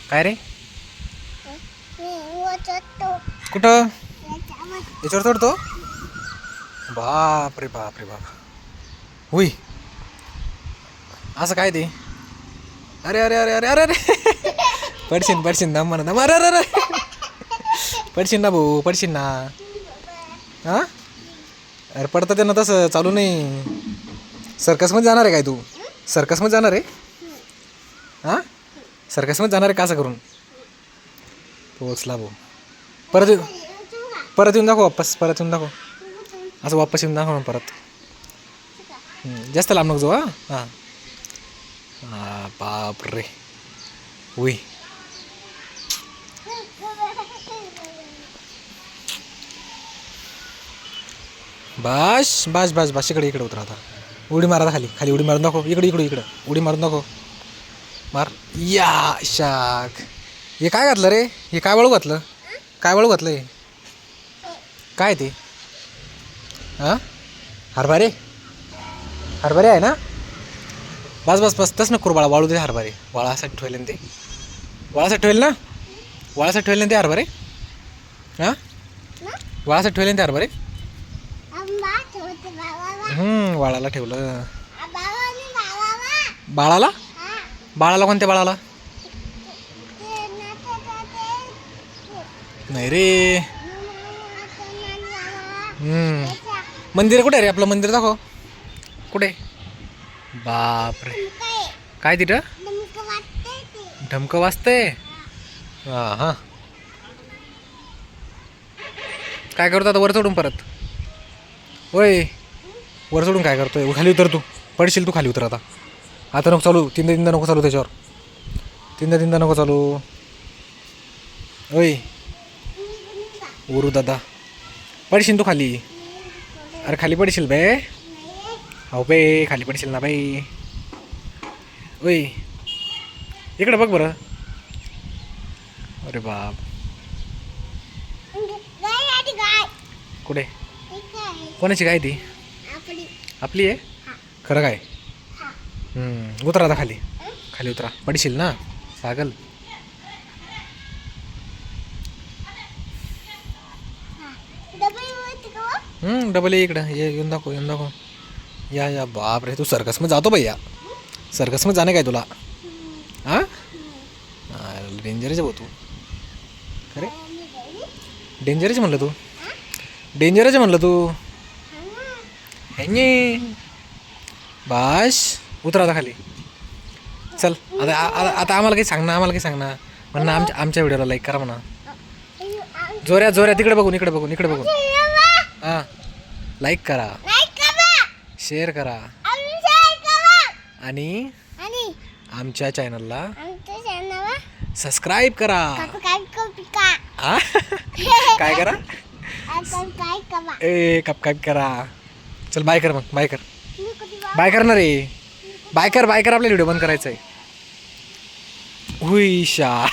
काय रे? कुठं? याच्यावर चढतो? बाप रे बाप रे बाप. हुई असं काय ते? अरे अरे अरे अरे अरे अरे पडशीन दम म्हणा दम. अरे अरे अरे पडशीन ना भाऊ, पडशीन ना. हां अरे पडतं त्यांना तसं चालू नाही. सर्कसमध्ये जाणार आहे काय तू? सर्कसमध्ये जाणार आहे? हां सर्कसमध्ये जाणार आहे का असं करून? पोचला भाऊ. परत येऊन दाखव वापस. परत येऊन दाखव. असं वापस येऊन दाखव परत. जास्त लांब नको जाऊ. हां हां बाप रे. उई बस बस बस बस. इकडे उतरा आता. उडी मारा खाली. खाली उडी मारून दाखव. इकडं उडी मारून दाखव. मार. या शाक. हे काय घातलं रे? हे काय वाळू घातलं? काय वाळू घातलं हे? काय ते? हां हरभरे आहे ना? बस बस बस. तस नको करू बाळा. वाळू दे हरभरे. वाळासाठी ठेवले ना ते. वाळासाठी ठेवले ना? वाळासाठी ठेवले ना ते हरभरे? हां वाळासाठी ठेवले ना ते हरभरे? वाळाला ठेवलं. बाळाला? बाळाला कोणत्या बाळाला? नाही रे. मंदिर कुठे रे? आपलं मंदिर दाखव. कुठे? बाप रे. काय तिथं? ढमकं वाजतंय. हां हां काय करतो आता? वर चढून परत. होय वर चढून काय करतोय? खाली उतर तू. पडशील तू. खाली उतर आता. आता नको चालू. तीनदा नको चालू त्याच्यावर. तीनदा नको चालू. होय उरू दादा. पडशील तू खाली. अरे खाली पडशील बे. हो बे खाली पडशील ना बाई. ओय इकडे बघ बरं. अरे बाप. कुठे? कोणाची गाय ती? आपली आहे? खरं काय? उतरा आता खाली. खाली उतरा. पडशील ना पागल. डबल ये इकडं. ये येऊन दाखव. या बाप रे. तू सर्कसमध्ये जातो भैया. सर्कसमध्ये जाणे काय तुला? हां डेंजरच भाऊ तू. अरे डेंजरच म्हणलं तू. डेंजरच म्हणलं तू. बाश उतरा आता खाली. चल आता आम्हाला काही सांग ना. म्हणणं आमच्या व्हिडिओला लाईक करा म्हणा. जोऱ्या तिकडे बघून. हां लाईक करा. शेअर करा. आणि आमच्या चॅनलला सबस्क्राईब करा. काय करा? सबस्क्राईब करा. चल बाय कर. मग बाय कर ना रे. बाय कर आपल्याला व्हिडिओ बंद करायचा आहे. हुईशा